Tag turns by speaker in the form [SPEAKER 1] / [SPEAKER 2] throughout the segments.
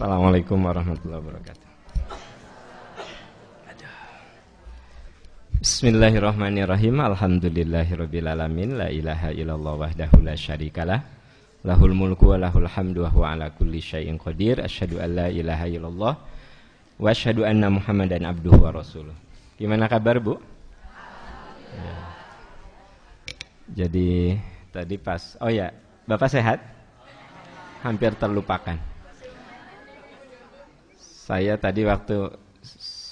[SPEAKER 1] Assalamualaikum warahmatullahi wabarakatuh. Bismillahirrahmanirrahim. Alhamdulillahirabbil alamin. La ilaha illallah wahdahu la syarikalah. Lahul mulku wa lahul hamdu wa huwa ala kulli syai'in qadir. Asyhadu an la ilaha illallah wa asyhadu anna Muhammadan abduhu wa rasuluh. Gimana kabar, Bu? Ya. Jadi tadi pas, oh ya, Bapak sehat? Hampir terlupakan. Saya tadi waktu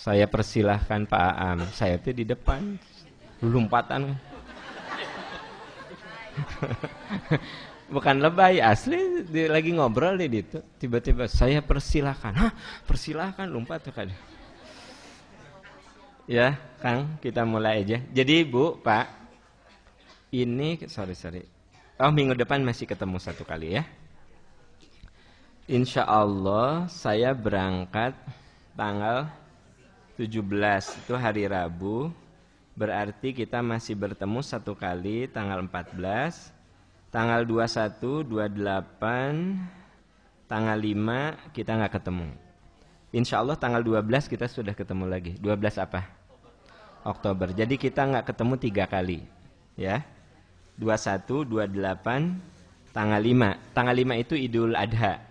[SPEAKER 1] saya persilahkan Pak Aam, saya tuh di depan, lompatan. Bukan lebay, asli lagi ngobrol di situ. Tiba-tiba saya persilahkan, persilahkan lompat tuh kan. Ya, Kang, kita mulai aja. Jadi Bu, Pak, ini sorry. Oh, minggu depan masih ketemu satu kali ya. Insya Allah saya berangkat tanggal 17 itu hari Rabu. Berarti kita masih bertemu satu kali tanggal 14, tanggal 21, 28, tanggal 5 kita nggak ketemu. Insya Allah tanggal 12 kita sudah ketemu lagi. 12 apa? Oktober. Jadi kita nggak ketemu 3 kali, ya. 21, 28, tanggal 5. Tanggal 5 itu Idul Adha.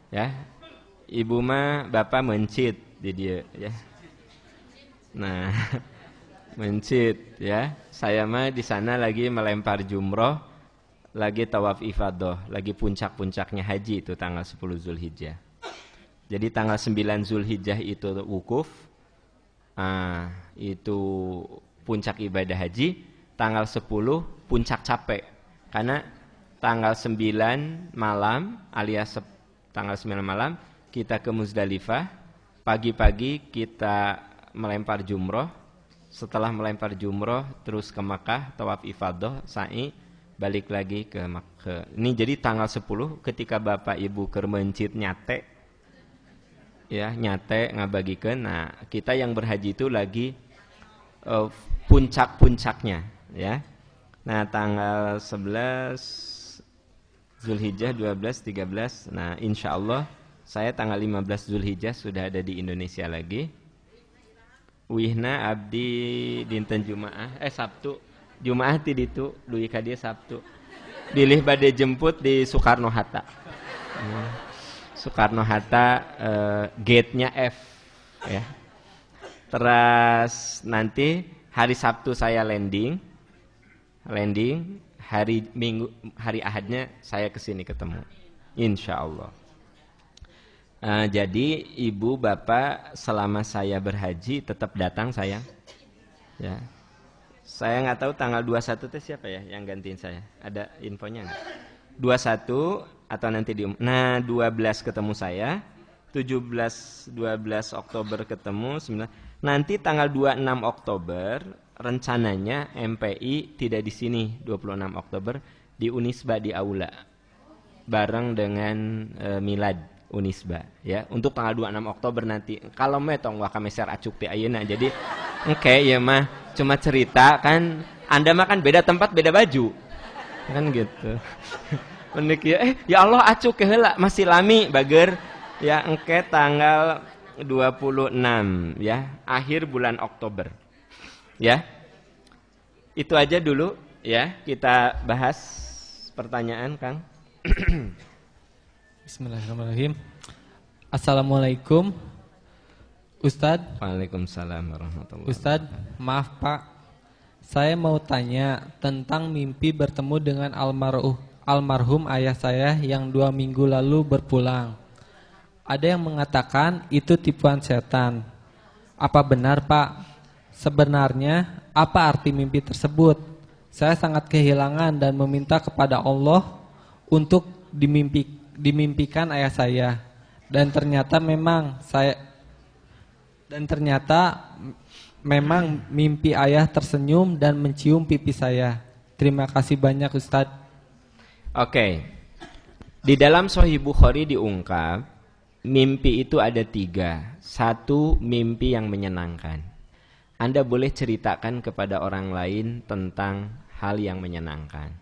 [SPEAKER 1] Ya, ibu mah bapak mencit di dia, ya. Nah, mencit, ya. Saya mah di sana lagi melempar jumroh, lagi tawaf ifadah, lagi puncak-puncaknya haji itu tanggal 10 Zulhijjah. Jadi tanggal 9 Zulhijjah itu wukuf, itu puncak ibadah haji. Tanggal 10 puncak capek, karena tanggal 9 malam alias tanggal 9 malam kita ke Muzdalifah, pagi-pagi kita melempar jumroh, setelah melempar jumroh terus ke Makkah, tawaf ifadah, sa'i, balik lagi ke Makkah. Ini jadi tanggal 10 ketika Bapak Ibu keur mencit nyate, ya nyate ngabagikeun. Nah, kita yang berhaji itu lagi puncak-puncaknya, ya. Nah, tanggal 11 Zulhijjah, 12, 13. Nah, insya Allah saya tanggal 15 Zulhijjah sudah ada di Indonesia lagi. Wihna abdi dinten Jumaah, Sabtu. Jumaah ti ditu, duwi ka dieu Sabtu. Dilih bade jemput di Soekarno Hatta. Soekarno Hatta, gate-nya F, ya. Terus nanti hari Sabtu saya landing. Hari Minggu, hari Ahadnya saya kesini ketemu, insya Allah. Jadi ibu bapak selama saya berhaji tetap datang sayang. Ya, saya nggak tahu tanggal 21 itu siapa ya yang gantiin saya. Ada infonya nggak? 21 atau nanti Nah, 12 ketemu saya, 17, 12 Oktober ketemu, 9. Nanti tanggal 26 Oktober rencananya MPI tidak di sini 26 Oktober di Unisba di Aula bareng dengan Milad Unisba, ya, untuk tanggal 26 Oktober nanti. Kalau metong wah kami share acuk ti ayeuna. Jadi ya mah cuma cerita kan, Anda mah kan beda tempat beda baju. Kan gitu. Menik ya Allah acuk heula masih lami bager ya tanggal 26 ya, akhir bulan Oktober. Ya, itu aja dulu ya, kita bahas pertanyaan Kang.
[SPEAKER 2] Bismillahirrahmanirrahim. Assalamualaikum Ustadz.
[SPEAKER 1] Waalaikumsalam warahmatullahi wabarakatuh.
[SPEAKER 2] Ustadz, maaf Pak, saya mau tanya tentang mimpi bertemu dengan almarhum ayah saya yang 2 minggu lalu berpulang. Ada yang mengatakan itu tipuan setan. Apa benar Pak? Sebenarnya apa arti mimpi tersebut? Saya sangat kehilangan dan meminta kepada Allah untuk dimimpikan ayah saya. Dan ternyata memang mimpi ayah tersenyum dan mencium pipi saya. Terima kasih banyak Ustadz.
[SPEAKER 1] Oke. Di dalam Sahih Bukhari diungkap mimpi itu ada 3. 1, mimpi yang menyenangkan. Anda boleh ceritakan kepada orang lain tentang hal yang menyenangkan.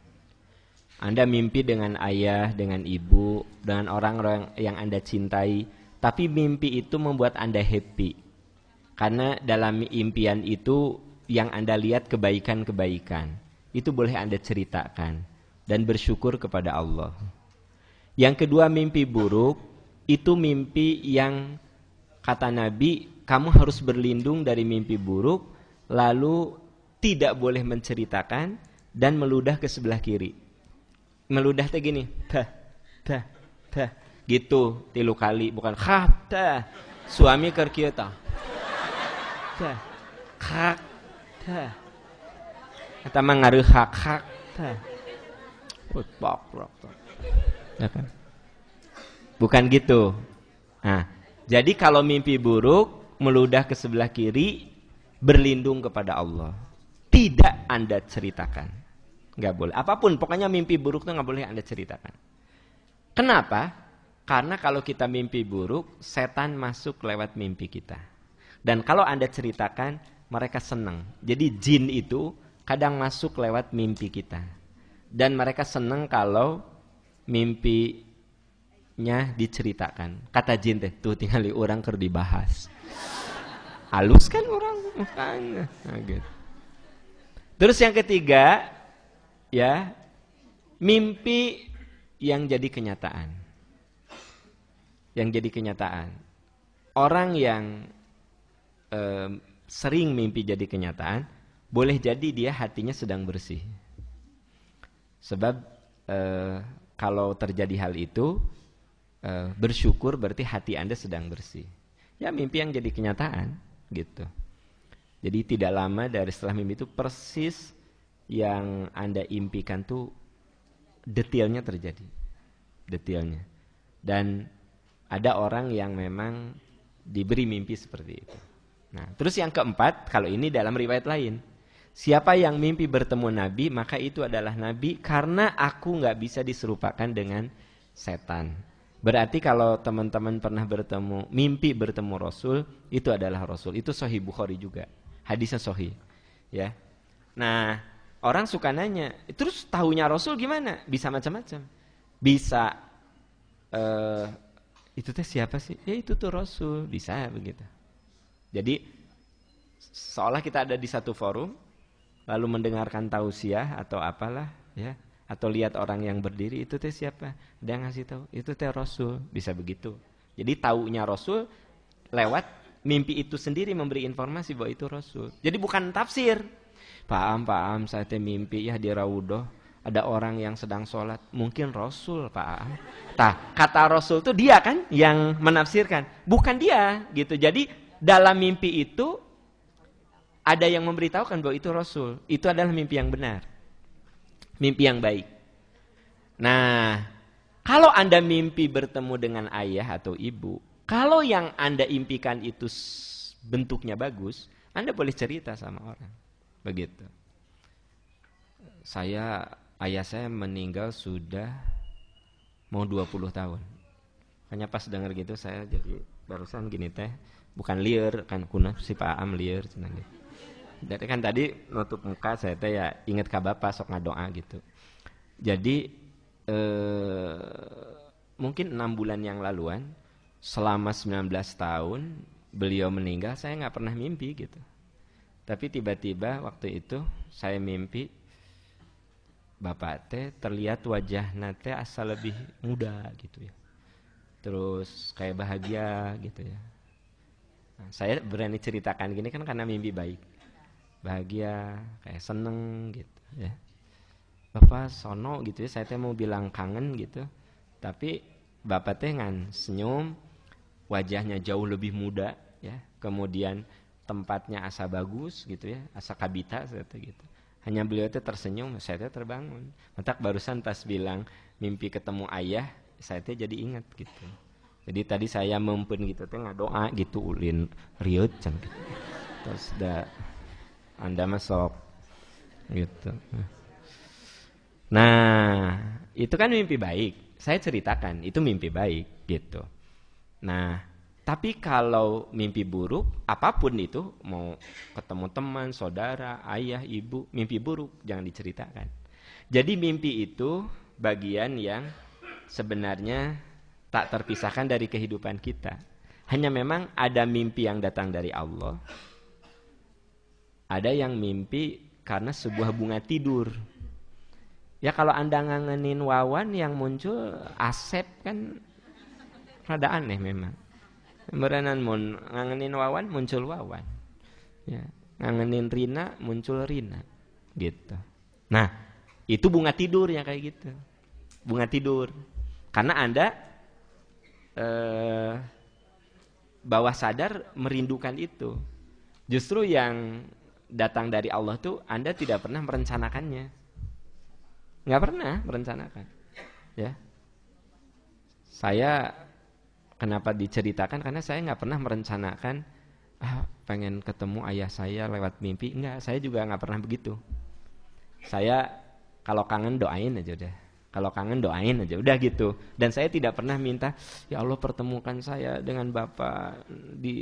[SPEAKER 1] Anda mimpi dengan ayah, dengan ibu, dengan orang-orang yang Anda cintai, Tapi mimpi itu membuat Anda happy. Karena dalam impian itu yang Anda lihat kebaikan-kebaikan. Itu boleh Anda ceritakan dan bersyukur kepada Allah. Yang kedua, mimpi buruk itu mimpi yang kata Nabi, kamu harus berlindung dari mimpi buruk, lalu tidak boleh menceritakan dan meludah ke sebelah kiri. Meludah teh gini, dah, gitu 3 kali, bukan dah. Suami keur kieu tah. Dah. Dah. Eta mah ngareuhak dah. Ya kan? Bukan gitu. Nah, jadi kalau mimpi buruk meludah ke sebelah kiri, berlindung kepada Allah. Tidak Anda ceritakan. Nggak boleh. Apapun, pokoknya mimpi buruk itu nggak boleh Anda ceritakan. Kenapa? Karena kalau kita mimpi buruk, setan masuk lewat mimpi kita. Dan kalau Anda ceritakan, mereka senang. Jadi jin itu kadang masuk lewat mimpi kita. Dan mereka senang kalau mimpinya diceritakan. Kata jin teh, tuh tinggal orang keur dibahas. Halus kan orang makanya. Nah, gitu. Terus yang ketiga, ya, mimpi yang jadi kenyataan. Yang jadi kenyataan. Orang yang sering mimpi jadi kenyataan, boleh jadi dia hatinya sedang bersih. Sebab kalau terjadi hal itu, bersyukur berarti hati Anda sedang bersih. Ya, mimpi yang jadi kenyataan, gitu. Jadi tidak lama dari setelah mimpi itu persis yang Anda impikan tuh detailnya terjadi. Detailnya. Dan ada orang yang memang diberi mimpi seperti itu. Nah, terus yang keempat, kalau ini dalam riwayat lain. Siapa yang mimpi bertemu Nabi, maka itu adalah Nabi karena aku nggak bisa diserupakan dengan setan. Berarti kalau teman-teman pernah bertemu, mimpi bertemu Rasul, itu adalah Rasul. Itu Sahih Bukhari juga. Hadisnya Sahih. Ya. Nah, orang suka nanya, terus tahunya Rasul gimana? Bisa macam-macam. Bisa, itu teh siapa sih? Ya itu tuh Rasul. Bisa begitu. Jadi, seolah kita ada di satu forum, lalu mendengarkan tausiah atau apalah, ya, atau lihat orang yang berdiri, itu teh siapa? Dia ngasih tahu, itu teh Rasul, bisa begitu. Jadi taunya Rasul lewat mimpi itu sendiri memberi informasi bahwa itu Rasul. Jadi bukan tafsir. Paam, saya teh mimpi ya di Raudhoh ada orang yang sedang sholat, mungkin Rasul, Paam. Tah, kata Rasul itu dia kan yang menafsirkan, bukan dia, gitu. Jadi dalam mimpi itu ada yang memberitahukan bahwa itu Rasul. Itu adalah mimpi yang benar. Mimpi yang baik. Nah, kalau Anda mimpi bertemu dengan ayah atau ibu, kalau yang Anda impikan itu bentuknya bagus, Anda boleh cerita sama orang. Begitu. Ayah saya meninggal sudah mau 20 tahun. Hanya pas dengar gitu saya jadi barusan gini teh, bukan liar kan kuna si Pak Am liar cenah gitu. Jadi kan tadi nutup muka saya teh ya inget ka Bapak sok ngadoa gitu. Jadi mungkin 6 bulan yang laluan selama 19 tahun beliau meninggal saya nggak pernah mimpi gitu. Tapi tiba-tiba waktu itu saya mimpi Bapak teh terlihat wajahna teh asa lebih muda gitu ya. Terus kayak bahagia gitu ya. Nah, saya berani ceritakan gini kan karena mimpi baik. Bahagia, kayak seneng gitu ya. Bapak sono gitu ya, saya teh mau bilang kangen gitu. Tapi Bapak teh ngan senyum, wajahnya jauh lebih muda ya. Kemudian tempatnya asa bagus gitu ya, asa kabita saya teh gitu. Hanya beliau teh tersenyum, saya teh terbangun. Mentak barusan pas bilang mimpi ketemu ayah, saya teh jadi ingat gitu. Jadi tadi saya mempun gitu teh ngadoa gitu ulin riut can gitu. Terus Anda masuk gitu. Nah, itu kan mimpi baik. Saya ceritakan, itu mimpi baik gitu. Nah, tapi kalau mimpi buruk, apapun itu, mau ketemu teman, saudara, ayah, ibu, mimpi buruk jangan diceritakan. Jadi mimpi itu bagian yang sebenarnya tak terpisahkan dari kehidupan kita. Hanya memang ada mimpi yang datang dari Allah, ada yang mimpi karena sebuah bunga tidur. Ya kalau Anda ngangenin Wawan yang muncul Asep kan rada aneh memang. Berenan ngangenin Wawan muncul Wawan. Ya, ngangenin Rina muncul Rina. Gitu. Nah, itu bunga tidur ya kayak gitu. Bunga tidur. Karena Anda bawah sadar merindukan itu. Justru yang datang dari Allah tuh Anda tidak pernah merencanakannya. Nggak pernah merencanakan. Ya. Saya kenapa diceritakan? Karena saya nggak pernah merencanakan pengen ketemu ayah saya lewat mimpi. Enggak, saya juga nggak pernah begitu. Saya kalau kangen doain aja udah. Kalau kangen doain aja, udah gitu. Dan saya tidak pernah minta, ya Allah pertemukan saya dengan Bapak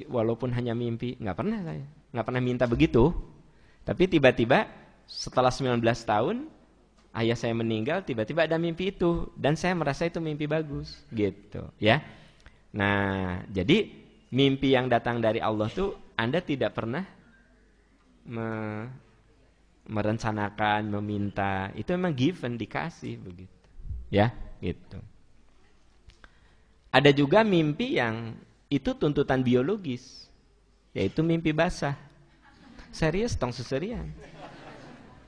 [SPEAKER 1] walaupun hanya mimpi. Nggak pernah saya. Nggak pernah minta begitu. Tapi tiba-tiba setelah 19 tahun, ayah saya meninggal, tiba-tiba ada mimpi itu. Dan saya merasa itu mimpi bagus. Gitu. Ya. Nah, jadi mimpi yang datang dari Allah tuh, Anda tidak pernah merencanakan, meminta. Itu memang given, dikasih begitu. Ya, gitu. Ada juga mimpi yang itu tuntutan biologis, yaitu mimpi basah. Serius tong seserian.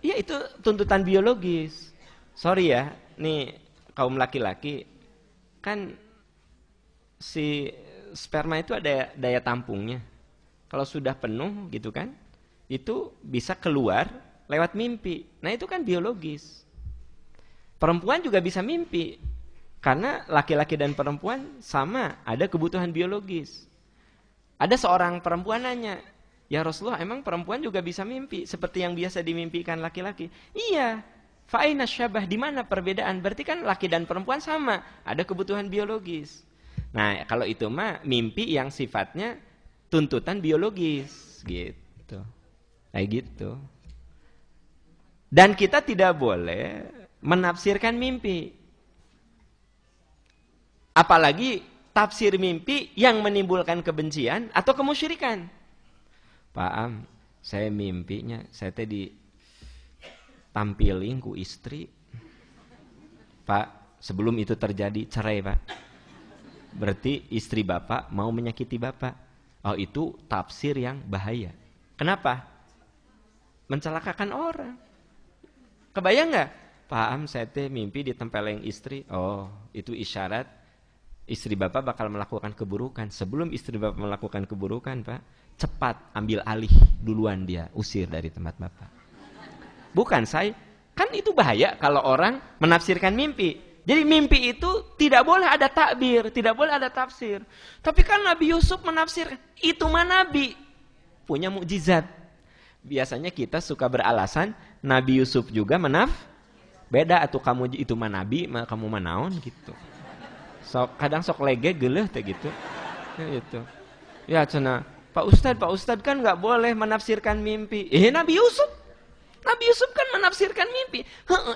[SPEAKER 1] Iya, itu tuntutan biologis. Sorry ya, nih kaum laki-laki kan si sperma itu ada daya tampungnya. Kalau sudah penuh gitu kan, itu bisa keluar lewat mimpi. Nah, itu kan biologis. Perempuan juga bisa mimpi. Karena laki-laki dan perempuan sama, ada kebutuhan biologis. Ada seorang perempuan nanya, "Ya Rasulullah, emang perempuan juga bisa mimpi seperti yang biasa dimimpikan laki-laki?" Iya. Fa'aina syabah, di mana perbedaan? Berarti kan laki dan perempuan sama, ada kebutuhan biologis. Nah, kalau itu mah mimpi yang sifatnya tuntutan biologis gitu. Kayak gitu. Dan kita tidak boleh menafsirkan mimpi. Apalagi tafsir mimpi yang menimbulkan kebencian atau kemusyrikan. Pak Am, saya mimpinya saya tadi tampilin ku istri. Pak, sebelum itu terjadi cerai, Pak. Berarti istri Bapak mau menyakiti Bapak. Oh, itu tafsir yang bahaya. Kenapa? Mencelakakan orang. Kebayang nggak? Pak Am, saya teh mimpi ditempeleng istri. Oh, itu isyarat istri Bapak bakal melakukan keburukan. Sebelum istri Bapak melakukan keburukan, Pak, cepat ambil alih duluan dia, usir dari tempat Bapak. Bukan saya. Kan itu bahaya kalau orang menafsirkan mimpi. Jadi mimpi itu tidak boleh ada takbir, tidak boleh ada tafsir. Tapi kan Nabi Yusuf menafsirkan, itu mah Nabi punya mukjizat. Biasanya kita suka beralasan Nabi Yusuf juga beda atau kamu itu mah Nabi, kamu mah naon gitu. Kadang sok lege geuleuh teh gitu. Ya gitu. Ya cenah, Pak Ustadz kan nggak boleh menafsirkan mimpi. Nabi Yusuf kan menafsirkan mimpi.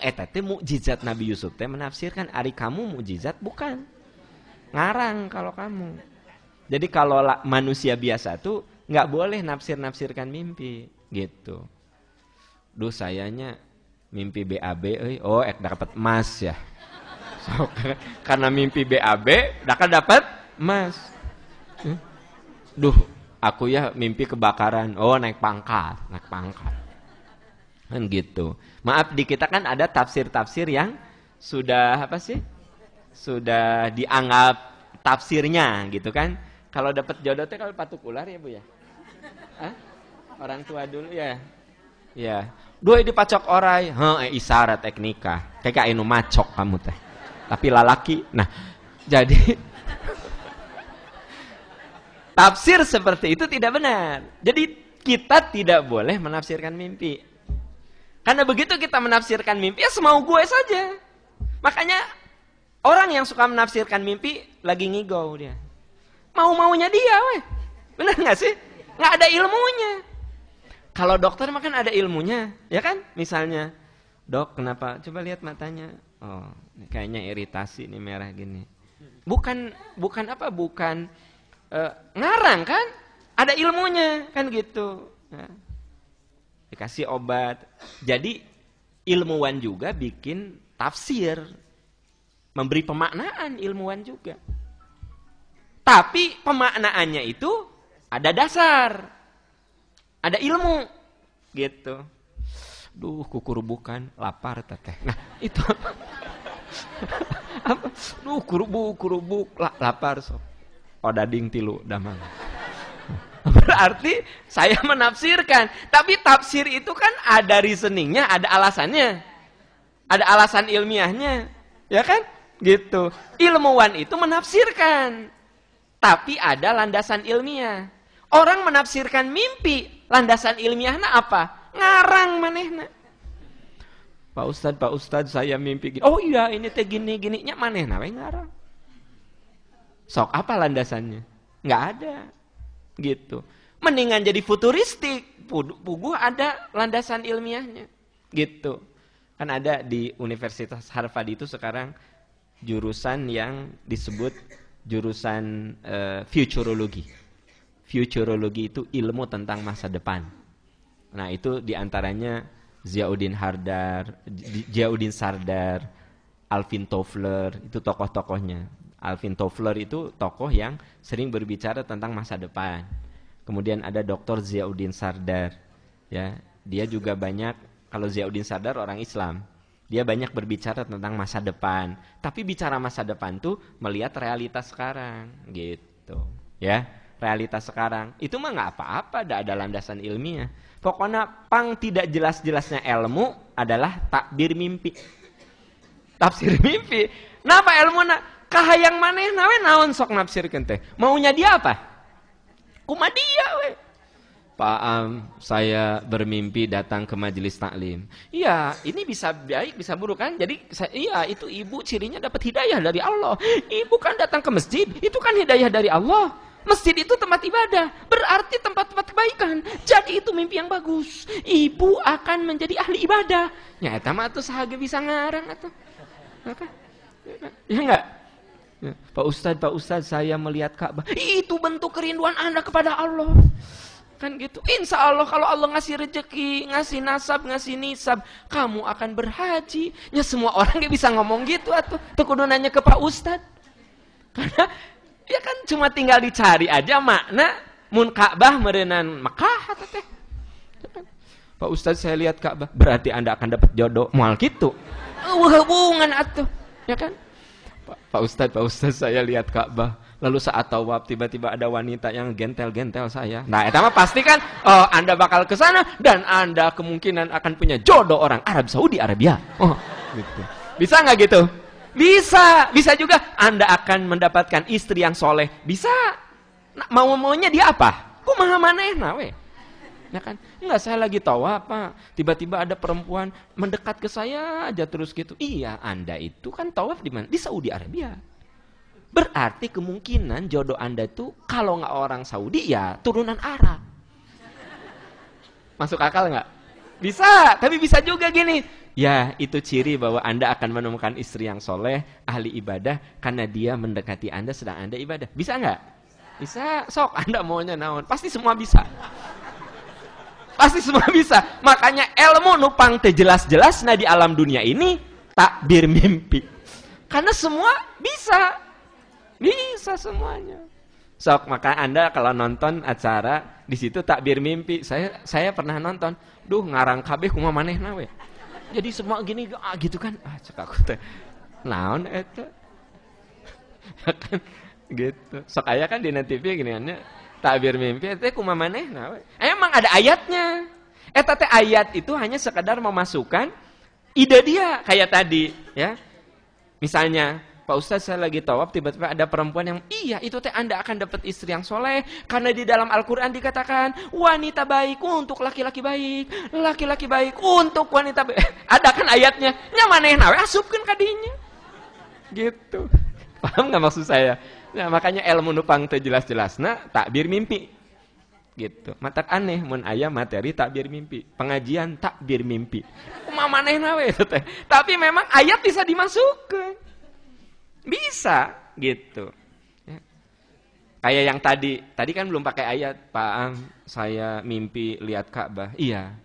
[SPEAKER 1] Eta teh mukjizat Nabi Yusuf teh menafsirkan. Ari kamu mukjizat bukan. Ngarang kalau kamu. Jadi kalau manusia biasa tuh nggak boleh nafsirkan mimpi gitu. Duh sayanya mimpi BAB ek dapat emas ya. So, karena mimpi BAB dapat emas. Duh, aku ya mimpi kebakaran. Oh, naik pangkat. Kan gitu. Maaf, di kita kan ada tafsir-tafsir yang sudah sudah dianggap tafsirnya gitu kan. Kalau dapat jodoh teh kalau patuk ular ya, Bu ya. Orang tua dulu ya. Ya. Dua dipacok orai, isyarat nikah. Kayak anu macok kamu teh. Tapi lalaki. Nah, jadi tafsir seperti itu tidak benar. Jadi kita tidak boleh menafsirkan mimpi. Karena begitu kita menafsirkan mimpi, ya semau gue saja. Makanya orang yang suka menafsirkan mimpi lagi ngigau dia. Mau-maunya dia, weh. Benar nggak sih? Nggak ada ilmunya. Kalau dokter mah kan ada ilmunya, ya kan? Misalnya, dok kenapa? Coba lihat matanya. Oh, kayaknya iritasi nih merah gini. Bukan ngarang kan? Ada ilmunya kan gitu. Nah, dikasih obat. Jadi ilmuwan juga bikin tafsir, memberi pemaknaan ilmuwan juga. Tapi pemaknaannya itu ada dasar, ada ilmu, gitu. Duh, kukurubukan, lapar teteh. Nah itu, apa? Duh, kurubuk, lapar so. Odading tilu damang. Berarti saya menafsirkan, tapi tafsir itu kan ada reasoningnya, ada alasannya, ada alasan ilmiahnya, ya kan? Gitu. Ilmuwan itu menafsirkan, tapi ada landasan ilmiah. Orang menafsirkan mimpi, landasan ilmiahnya apa? Ngarang manehna. Pak Ustadz, saya mimpi gini. Oh iya, ini teh gini-gininya manehna we ngarang. Sok apa landasannya? Nggak ada. Gitu. Mendingan jadi futuristik, puguh ada landasan ilmiahnya. Gitu. Kan ada di Universitas Harvard itu sekarang jurusan yang disebut jurusan futurologi. Futurologi itu ilmu tentang masa depan. Nah, itu diantaranya Ziauddin Sardar, Alvin Toffler, itu tokoh-tokohnya. Alvin Toffler itu tokoh yang sering berbicara tentang masa depan. Kemudian ada Dr. Ziauddin Sardar, ya, dia juga banyak. Kalau Ziauddin Sardar orang Islam, dia banyak berbicara tentang masa depan. Tapi bicara masa depan tuh melihat realitas sekarang, gitu, ya, realitas sekarang. Itu mah nggak apa-apa, ada landasan ilmiah. Pokoknya pang tidak jelas-jelasnya ilmu adalah takbir mimpi, tafsir mimpi. Napa ilmu nak? Kahayang maneh nawe naon sok nafsirkeun teh. Maunya dia apa? Kumaha dia we. Pak saya bermimpi datang ke majelis taklim. Iya, ini bisa baik, bisa buruk kan? Jadi iya, itu ibu cirinya dapat hidayah dari Allah. Ibu kan datang ke masjid, itu kan hidayah dari Allah. Masjid itu tempat ibadah, berarti tempat-tempat kebaikan. Jadi itu mimpi yang bagus. Ibu akan menjadi ahli ibadah. Ya eta mah atuh saha bisa ngarang atuh. Ya enggak? Ya. Pak Ustadz, saya melihat Ka'bah. Itu bentuk kerinduan Anda kepada Allah. Kan gitu. Insya Allah kalau Allah ngasih rezeki, ngasih nasab, ngasih nisab, kamu akan berhaji. Ya semua orang gak bisa ngomong gitu atuh. Tuh kudu nanya ke Pak Ustadz. Karena ya kan cuma tinggal dicari aja makna mun Ka'bah meureunan Mekah atuh teh. Pak Ustadz, saya lihat Ka'bah, berarti Anda akan dapat jodoh. Moal gitu. Hubungan atuh. Ya kan? Pak Ustadz, saya lihat Ka'bah. Lalu saat tawaf tiba-tiba ada wanita yang gentel-gentel saya. Nah, itu mah pasti kan, oh, Anda bakal ke sana dan Anda kemungkinan akan punya jodoh orang Arab Saudi Arabia. Oh, gitu. Bisa nggak gitu? Bisa juga. Anda akan mendapatkan istri yang soleh. Bisa. Nah, maunya dia apa? Kumaha manehna we. Ya kan? Enggak, saya lagi tawaf, Pak. Tiba-tiba ada perempuan mendekat ke saya aja terus gitu. Iya, Anda itu kan tawaf di mana? Di Saudi Arabia. Berarti kemungkinan jodoh Anda itu kalau nggak orang Saudi ya turunan Arab. Masuk akal nggak? Bisa, tapi bisa juga gini. Ya, itu ciri bahwa Anda akan menemukan istri yang soleh, ahli ibadah, karena dia mendekati Anda sedang Anda ibadah. Bisa nggak? Bisa. Sok, Anda maunya naon? Pasti semua bisa. Pasti semua bisa. Makanya ilmu nupang teh jelas-jelas nah di alam dunia ini takbir mimpi. Karena semua bisa. Bisa semuanya. Sok, maka Anda kalau nonton acara di situ takbir mimpi, saya pernah nonton. Duh, ngarang kabeh kumaha manehna we. Jadi semua gini gitu kan. Cek aku teh. Naon eta? Kan gitu. Sok aya kan di TV giniannya. Takbir mimpi itu kumaha manehna we. Emang ada ayatnya. Eta teh ayat itu hanya sekadar memasukkan ide dia kayak tadi, ya. Misalnya, Pak Ustadz, saya lagi tawaf tiba-tiba ada perempuan yang iya itu teh Anda akan dapat istri yang soleh karena di dalam Al-Qur'an dikatakan wanita baik untuk laki-laki baik, laki-laki baik untuk wanita baik. Ada kan ayatnya. Nya manehna we asupkeun ka dinya. Gitu. Paham enggak maksud saya? Nah, makanya ilmu nupang teh jelas-jelasna takbir mimpi. Gitu. Matak aneh mun aya materi takbir mimpi, pengajian takbir mimpi. Kumaha manehna we teh. Tapi memang ayat bisa dimasukkeun. Bisa gitu. Ya. Kayak yang tadi kan belum pakai ayat, Pak Am, saya mimpi lihat Ka'bah. Iya,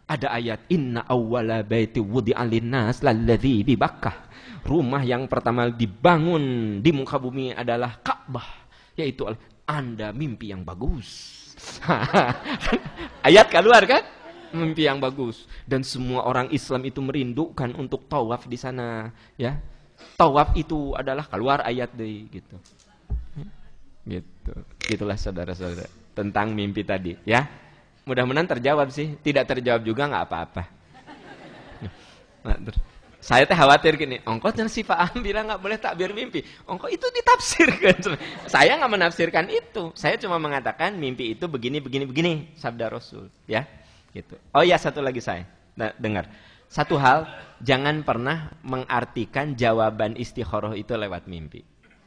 [SPEAKER 1] ada ayat inna awwala baiti wudi'a linnas lalladzi bi Bakkah. Rumah yang pertama dibangun di muka bumi adalah Ka'bah, yaitu Anda mimpi yang bagus. Ayat keluar kan? Mimpi yang bagus. Dan semua orang Islam itu merindukan untuk tawaf di sana, ya. Tawaf itu adalah keluar ayat deh gitu. Gitu. Gitulah saudara-saudara tentang mimpi tadi, ya. Mudah-mudahan terjawab sih. Tidak terjawab juga nggak apa-apa. Saya teh khawatir gini, ongko si Pak Am bilang nggak boleh takbir mimpi. Ongko itu ditafsirkan. Saya nggak menafsirkan itu. Saya cuma mengatakan mimpi itu begini, sabda Rasul, ya. Gitu. Oh ya, satu lagi saya dengar. Satu hal, jangan pernah mengartikan jawaban istikharah itu lewat mimpi.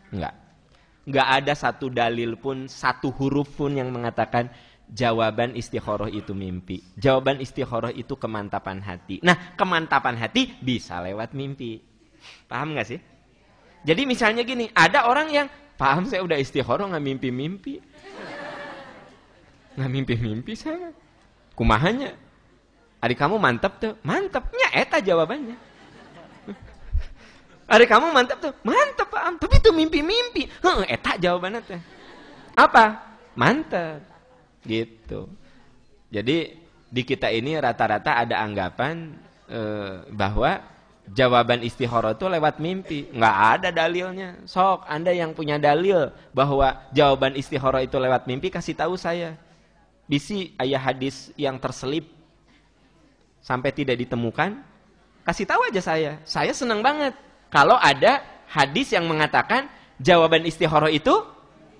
[SPEAKER 1] Enggak ada satu dalil pun, satu huruf pun yang mengatakan jawaban istikharah itu mimpi. Jawaban istikharah itu kemantapan hati. Nah, kemantapan hati bisa lewat mimpi. Paham nggak sih? Jadi misalnya gini, ada orang yang paham saya udah istikharah nggak mimpi-mimpi. Nggak mimpi-mimpi saya. Kumahanya. Adik kamu mantap tuh. Mantapnya eta jawabannya. Adik kamu mantap tuh. Mantap Pak Am. Tapi itu mimpi-mimpi. Eta jawabannya tuh. Apa? Mantap. Gitu. Jadi di kita ini rata-rata ada anggapan bahwa jawaban istikharah itu lewat mimpi. Nggak ada dalilnya. Sok, Anda yang punya dalil bahwa jawaban istikharah itu lewat mimpi, kasih tahu saya. Bisi ayat hadis yang terselip sampai tidak ditemukan, kasih tahu aja saya. Saya senang banget kalau ada hadis yang mengatakan jawaban istikharah itu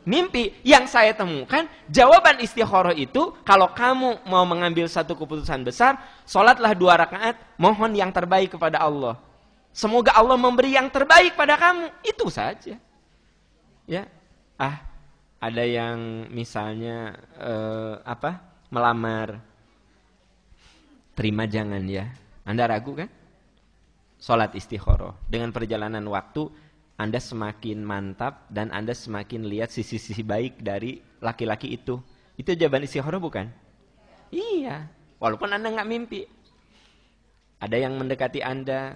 [SPEAKER 1] mimpi. Yang saya temukan, jawaban istikharah itu kalau kamu mau mengambil satu keputusan besar, sholatlah 2 rakaat, mohon yang terbaik kepada Allah. Semoga Allah memberi yang terbaik pada kamu. Itu saja. Ya. Ada yang misalnya melamar, terima jangan ya. Anda ragu kan? Sholat istikharah. Dengan perjalanan waktu Anda semakin mantap dan Anda semakin lihat sisi-sisi baik dari laki-laki itu. Itu jawaban istikharah bukan? Iya. Walaupun Anda nggak mimpi. Ada yang mendekati Anda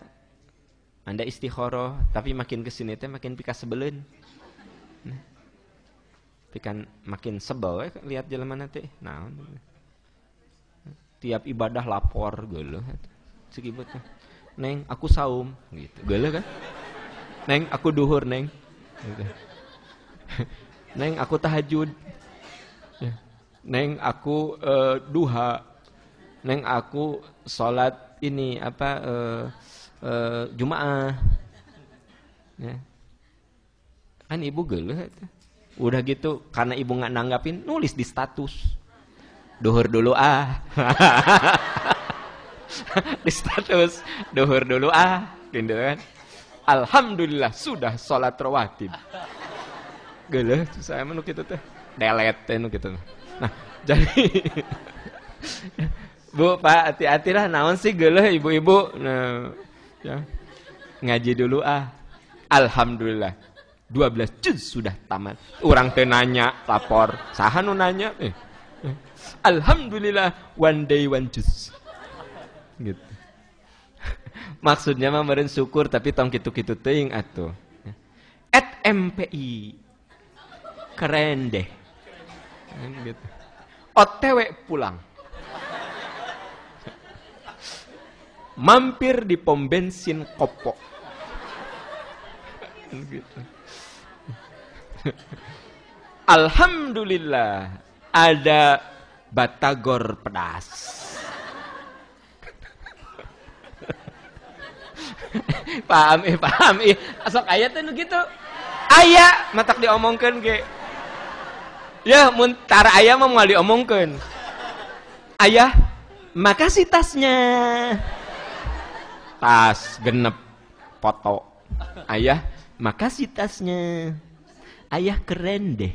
[SPEAKER 1] istikharah, tapi makin kesini teh makin pika sebelen. Nah, pikan makin sebel lihat jalan mana teh. Nah, tiap ibadah lapor geuleuh. Cikibut. Neng, aku saum gitu. Geuleuh kan? Neng, aku duhur, Neng. Neng, aku tahajud. Neng, aku duha. Neng, aku sholat ini Jumaah. Ya. Kan ibu geuleuh. Udah gitu, karena ibu nggak nanggapin, nulis di status. Duhur dulu di status, duhur dulu gitu kan. Alhamdulillah sudah sholat rawatib. Geuleuh saya mah nu kitu teh. Delete nu kitu. Nah, jadi Bu, Pak, hati-hatilah naon sih geuleuh ibu-ibu. Nah, ya. Ngaji dulu Alhamdulillah 12 juz sudah tamat. Urang teh nanya, lapor. Saha nu nanya? Alhamdulillah one day one juz. Gitu. Maksudnya mah meureun syukur tapi tong kitu-kitu teuing atuh. @MPI. Keren deh. Gitu. OTW pulang. Mampir di pom bensin Kopo. Gitu. Alhamdulillah ada batagor pedas. Paham asok aya teh nu kitu. Aya matak diomongkeun ge. Ya mun tara aya mah moal diomongkeun. Ayah, makasih tasnya. Tas genep foto. Ayah, makasih tasnya. Ayah keren deh.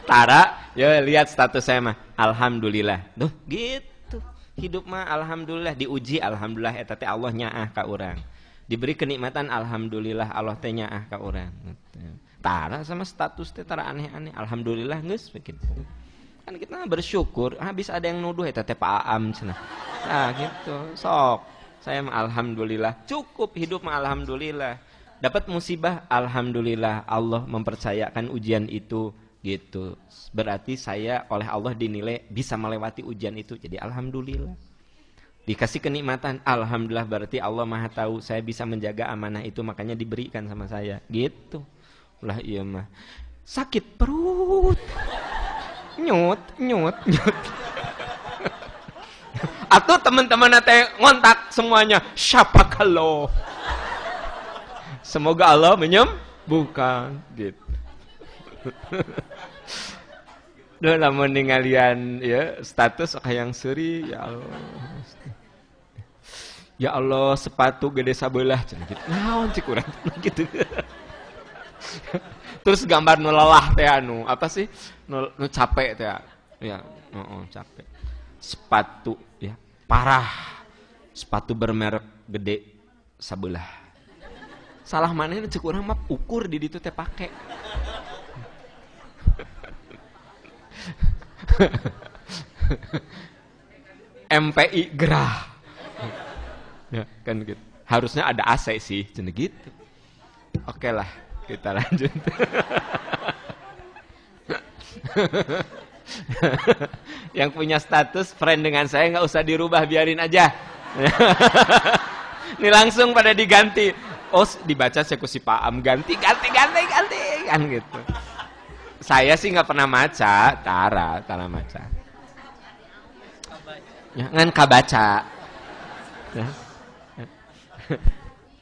[SPEAKER 1] Tara, ya lihat status saya mah. Alhamdulillah. Duh, gitu. Hidup mah alhamdulillah, diuji alhamdulillah eta teh Allah nyaah ka urang. Diberi kenikmatan alhamdulillah Allah teh nyaah ka urang. Tara sama status teh tara aneh-aneh. Alhamdulillah geus begitu. Kan kita bersyukur, habis ada yang nuduh eta teh Pak Aam cenah. Nah, gitu. Sok. Saya mah alhamdulillah, cukup hidup mah alhamdulillah. Dapat musibah alhamdulillah, Allah mempercayakan ujian itu gitu. Berarti saya oleh Allah dinilai bisa melewati ujian itu. Jadi alhamdulillah. Dikasih kenikmatan alhamdulillah, berarti Allah Maha tahu saya bisa menjaga amanah itu, makanya diberikan sama saya. Gitu. Ulah iya mah. Sakit perut. Nyut. Atau teman-teman teh ngontak semuanya, siapa kalau? Semoga Allah menyembuhkan gitu. Duh, lamun ningalian ya status hayang seuri ya Allah. Ya Allah, sepatu gede sabelah cenah gitu. Naon cik urang gitu. Terus gambar nu lelah teh anu, apa sih? Nu capek teh. Ya, capek. Sepatu ya, parah. Sepatu bermerek gede sabelah. Salah manehna cek urang mah ukur di ditu teh pake. MPI gerah. Ya, kan gitu. Harusnya ada AC sih, cenah gitu. Oke lah, kita lanjut. Yang punya status friend dengan saya nggak usah dirubah, biarin aja. Ini langsung pada diganti. Oh, dibaca saya si Pak Am, ganti kan gitu. Saya sih nggak pernah maca, tara maca. Jangan kabaca. Ya.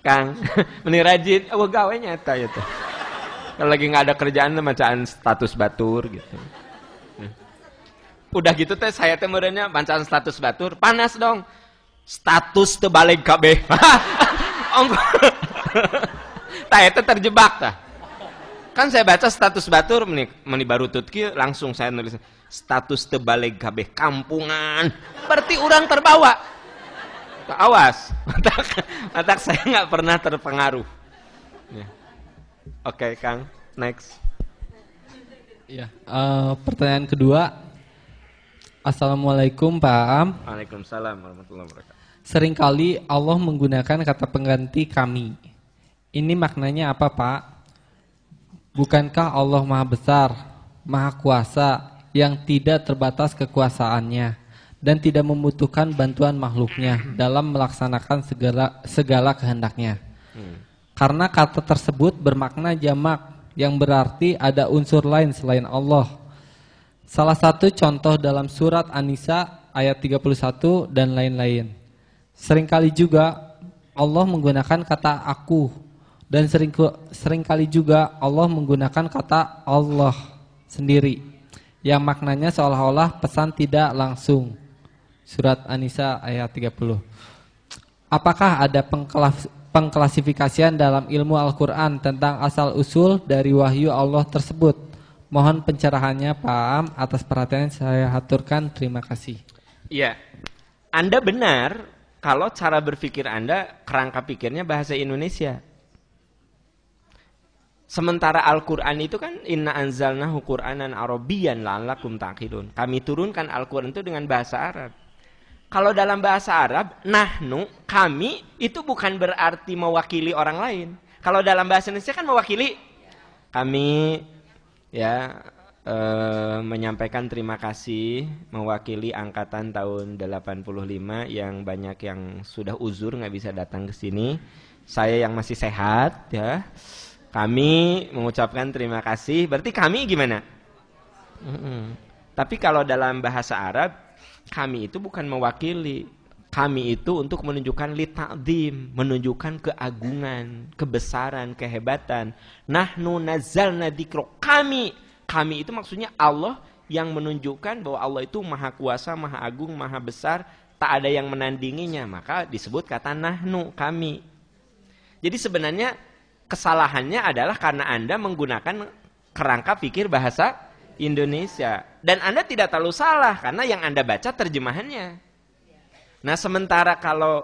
[SPEAKER 1] Kang, meni rajin, gawe nyata ya tuh. Kalau lagi nggak ada kerjaan, bacaan status batur gitu. Udah gitu teh saya teh merenya bacaan status batur, panas dong. Status teu balik kabeh. Tah eta terjebak tah. Kan saya baca status batur meni barutut kieu langsung saya nulis status teu balik kabeh kampungan. Berarti orang terbawa. Awas, matak saya nggak pernah terpengaruh. Ya. Oke, Kang, next.
[SPEAKER 2] Ya, pertanyaan kedua. Assalamualaikum Pak Am.
[SPEAKER 1] Waalaikumsalam warahmatullahi wabarakatuh.
[SPEAKER 2] Seringkali Allah menggunakan kata pengganti kami. Ini maknanya apa, Pak? Bukankah Allah Maha Besar, Maha Kuasa, yang tidak terbatas kekuasaannya dan tidak membutuhkan bantuan makhluknya dalam melaksanakan segala kehendaknya. Karena kata tersebut bermakna jamak yang berarti ada unsur lain selain Allah. Salah satu contoh dalam surat An-Nisa ayat 31 dan lain-lain. Seringkali juga Allah menggunakan kata aku dan seringkali juga Allah menggunakan kata Allah sendiri yang maknanya seolah-olah pesan tidak langsung. Surat An-Nisa ayat 30. Apakah ada pengklasifikasian dalam ilmu Al-Quran tentang asal-usul dari wahyu Allah tersebut? Mohon pencerahannya Pak Am, atas perhatian saya haturkan, terima kasih.
[SPEAKER 1] Iya, Anda benar kalau cara berpikir Anda, kerangka pikirnya bahasa Indonesia. Sementara Al-Quran itu kan inna anzalnahu Qur'anan Arabiyyan la'allakum ta'qilun. Kami turunkan Al-Quran itu dengan bahasa Arab. Kalau dalam bahasa Arab, nahnu, kami, itu bukan berarti mewakili orang lain. Kalau dalam bahasa Indonesia kan mewakili. Kami ya menyampaikan terima kasih mewakili angkatan tahun 85 yang banyak yang sudah uzur nggak bisa datang ke sini. Saya yang masih sehat ya. Kami mengucapkan terima kasih. Berarti kami gimana? Tapi kalau dalam bahasa Arab, kami itu bukan mewakili. Kami itu untuk menunjukkan li ta'zim, menunjukkan keagungan, kebesaran, kehebatan. Nahnu nazzalna dzikra. Kami itu maksudnya Allah yang menunjukkan bahwa Allah itu maha kuasa, maha agung, maha besar, tak ada yang menandinginya. Maka disebut kata nahnu, kami. Jadi sebenarnya kesalahannya adalah karena Anda menggunakan kerangka pikir bahasa Indonesia. Dan Anda tidak terlalu salah karena yang Anda baca terjemahannya. Nah sementara kalau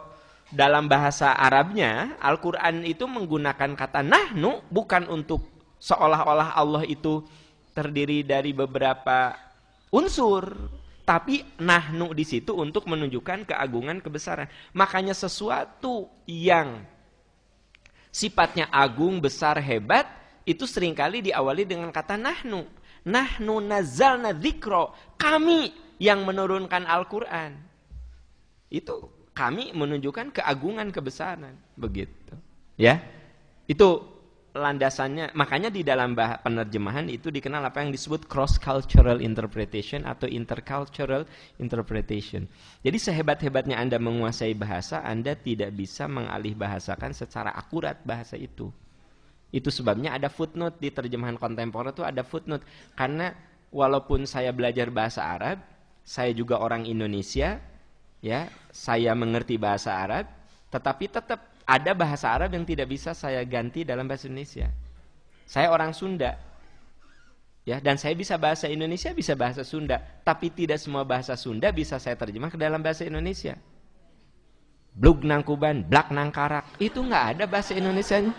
[SPEAKER 1] dalam bahasa Arabnya, Al-Quran itu menggunakan kata nahnu bukan untuk seolah-olah Allah itu terdiri dari beberapa unsur, tapi nahnu di situ untuk menunjukkan keagungan kebesaran. Makanya sesuatu yang sifatnya agung, besar, hebat itu seringkali diawali dengan kata nahnu. Nahnu nazzalna dzikra, kami yang menurunkan Al-Quran. Itu kami menunjukkan keagungan kebesaran, begitu. Ya. Itu landasannya. Makanya di dalam penerjemahan itu dikenal apa yang disebut cross cultural interpretation atau intercultural interpretation. Jadi sehebat-hebatnya Anda menguasai bahasa, Anda tidak bisa mengalih bahasakan secara akurat bahasa itu. Itu sebabnya ada footnote di terjemahan kontemporer, itu ada footnote. Karena walaupun saya belajar bahasa Arab, saya juga orang Indonesia, ya, saya mengerti bahasa Arab, tetapi tetap ada bahasa Arab yang tidak bisa saya ganti dalam bahasa Indonesia. Saya orang Sunda, ya, dan saya bisa bahasa Indonesia, bisa bahasa Sunda, tapi tidak semua bahasa Sunda bisa saya terjemah ke dalam bahasa Indonesia. Blug nangkuban, blak nangkarak, itu nggak ada bahasa Indonesianya.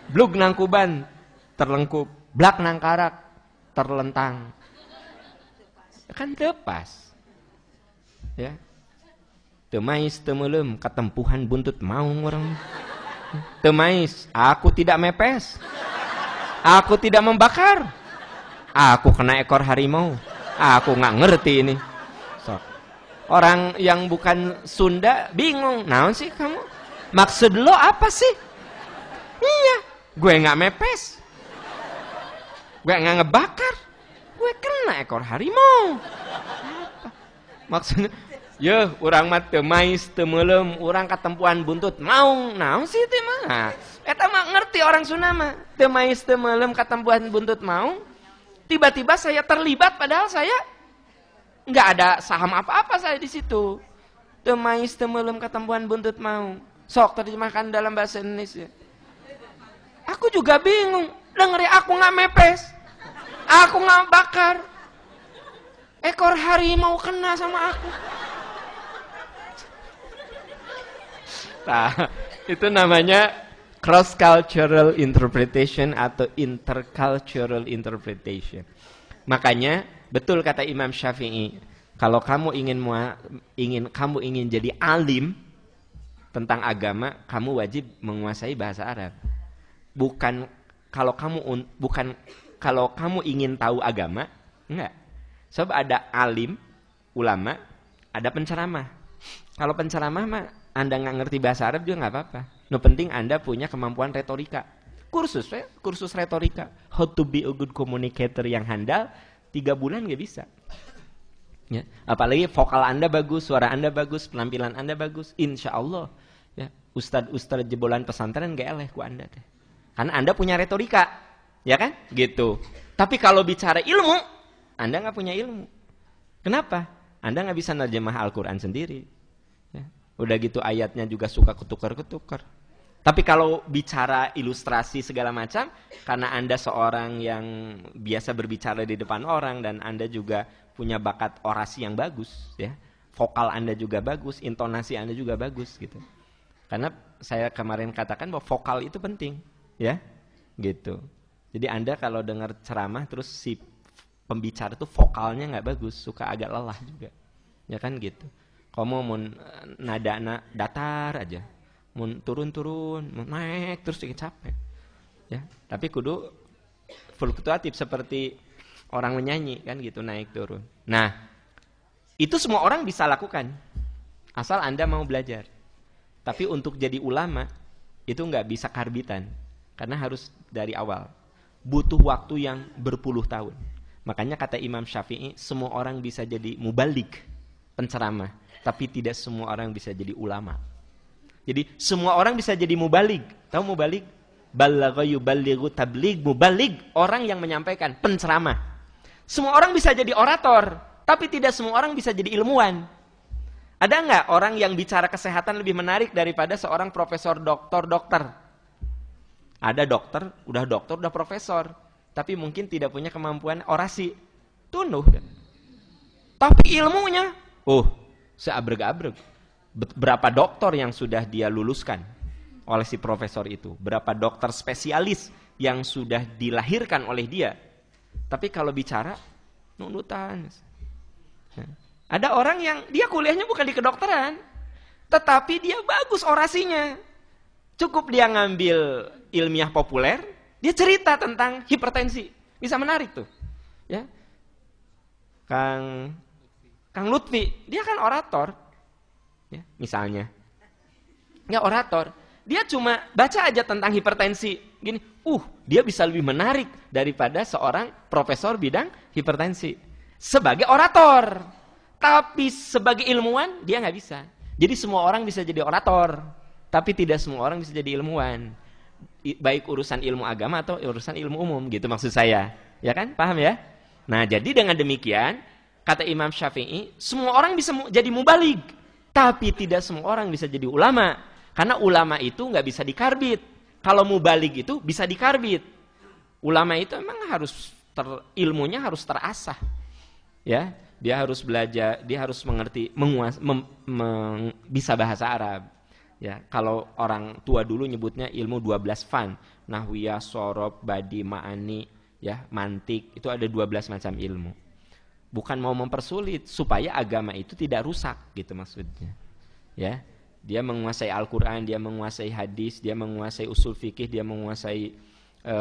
[SPEAKER 1] Blug nangkuban, terlengkup, blak nangkarak, terlentang, kan tepas, ya. Temais temelem, ketempuhan buntut maung orang. Temais, aku tidak mepes. Aku tidak membakar. Aku kena ekor harimau. Aku nggak ngerti ini. So, orang yang bukan Sunda bingung. Naon sih kamu? Maksud lo apa sih? Iya, gue nggak mepes. Gue nggak ngebakar. Gue kena ekor harimau. Apa? Maksudnya, ya, orang mah teu mais teu meulem, urang katempuan buntut maung. Naon sih teh mah? Eta mah ngerti orang Sunda mah. Teu mais teu meulem katempuan buntut maung. Tiba-tiba saya terlibat padahal saya enggak ada saham apa-apa saya di situ. Teu mais teu meulem katempuan buntut maung. Sok terjemahkan dalam bahasa Indonesia. Aku juga bingung. Dengerin aku enggak mepes. Aku enggak bakar. Ekor harimau kena sama aku. Nah, itu namanya cross cultural interpretation atau intercultural interpretation. Makanya betul kata Imam Syafi'i, kalau kamu ingin jadi alim tentang agama, kamu wajib menguasai bahasa Arab. Bukan kalau kamu ingin tahu agama, enggak. Sebab ada alim, ulama, ada penceramah. Kalau penceramah mah Anda nggak ngerti bahasa Arab juga nggak apa-apa. No penting Anda punya kemampuan retorika. Kursus retorika. How to be a good communicator yang handal, 3 bulan nggak bisa. Ya. Apalagi vokal Anda bagus, suara Anda bagus, penampilan Anda bagus, insya Allah. Ya. Ustadz jebolan pesantren nggak eleh ku Anda deh. Karena Anda punya retorika, ya kan? Gitu. Tapi kalau bicara ilmu, Anda nggak punya ilmu. Kenapa? Anda nggak bisa nerjemah Al-Quran sendiri. Ya. Udah gitu ayatnya juga suka ketukar-ketukar. Tapi kalau bicara ilustrasi segala macam, karena Anda seorang yang biasa berbicara di depan orang dan Anda juga punya bakat orasi yang bagus, ya. Vokal Anda juga bagus, intonasi Anda juga bagus gitu. Karena saya kemarin katakan bahwa vokal itu penting, ya. Gitu. Jadi Anda kalau dengar ceramah terus si pembicara itu vokalnya nggak bagus, suka agak lelah juga. Ya kan gitu. Kamu mau nada datar aja. Mau turun-turun, mau naik terus capek. Ya, tapi kudu fluktuatif seperti orang menyanyi kan gitu, naik turun. Nah, itu semua orang bisa lakukan asal Anda mau belajar. Tapi untuk jadi ulama itu nggak bisa karbitan karena harus dari awal. Butuh waktu yang berpuluh tahun. Makanya kata Imam Syafi'i, semua orang bisa jadi mubalik, penceramah, tapi tidak semua orang bisa jadi ulama. Jadi semua orang bisa jadi mubalik. Tahu mubalik? Balagha yuballighu tabligh, mubalik, orang yang menyampaikan, penceramah. Semua orang bisa jadi orator, tapi tidak semua orang bisa jadi ilmuwan. Ada nggak orang yang bicara kesehatan lebih menarik daripada seorang profesor dokter? Ada dokter, udah profesor, tapi mungkin tidak punya kemampuan orasi. Tunduh. Tapi ilmunya, seabreg-abreg. Berapa dokter yang sudah dia luluskan oleh si profesor itu, berapa dokter spesialis yang sudah dilahirkan oleh dia. Tapi kalau bicara nunutan. Ada orang yang dia kuliahnya bukan di kedokteran, tetapi dia bagus orasinya. Cukup dia ngambil ilmiah populer, dia cerita tentang hipertensi, bisa menarik tuh. Ya, Kang Lutfi, dia kan orator, ya, misalnya, nggak orator. Dia cuma baca aja tentang hipertensi, gini, dia bisa lebih menarik daripada seorang profesor bidang hipertensi. Sebagai orator, tapi sebagai ilmuwan, dia nggak bisa. Jadi semua orang bisa jadi orator, tapi tidak semua orang bisa jadi ilmuwan. Baik urusan ilmu agama atau urusan ilmu umum, gitu maksud saya. Ya kan, paham ya? Nah, jadi dengan demikian, kata Imam Syafi'i, semua orang bisa jadi mubalig, tapi tidak semua orang bisa jadi ulama. Karena ulama itu nggak bisa dikarbit. Kalau mubalig itu bisa dikarbit. Ulama itu memang harus ilmunya harus terasah. Ya, dia harus belajar, dia harus mengerti, bisa bahasa Arab. Ya, kalau orang tua dulu nyebutnya ilmu 12 fan, nahwiyah, sorob, badi, ma'ani, ya, mantik, itu ada 12 macam ilmu. Bukan mau mempersulit supaya agama itu tidak rusak, gitu maksudnya. Ya. Dia menguasai Al-Quran, dia menguasai hadis, dia menguasai usul fikih, dia menguasai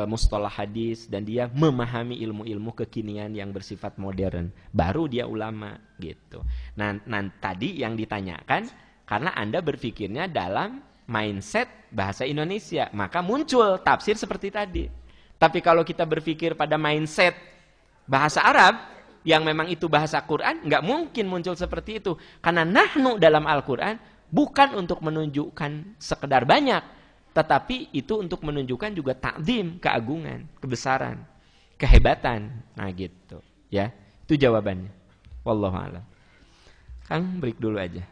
[SPEAKER 1] mustalah hadis, dan dia memahami ilmu-ilmu kekinian yang bersifat modern. Baru dia ulama, gitu. Nah, tadi yang ditanyakan, karena Anda berpikirnya dalam mindset bahasa Indonesia, maka muncul tafsir seperti tadi. Tapi kalau kita berpikir pada mindset bahasa Arab, yang memang itu bahasa Quran, nggak mungkin muncul seperti itu. Karena nahnu dalam Al-Quran, bukan untuk menunjukkan sekedar banyak, tetapi itu untuk menunjukkan juga ta'zim, keagungan, kebesaran, kehebatan. Nah gitu, ya. Itu jawabannya. Wallahu a'lam. Kang, break dulu aja.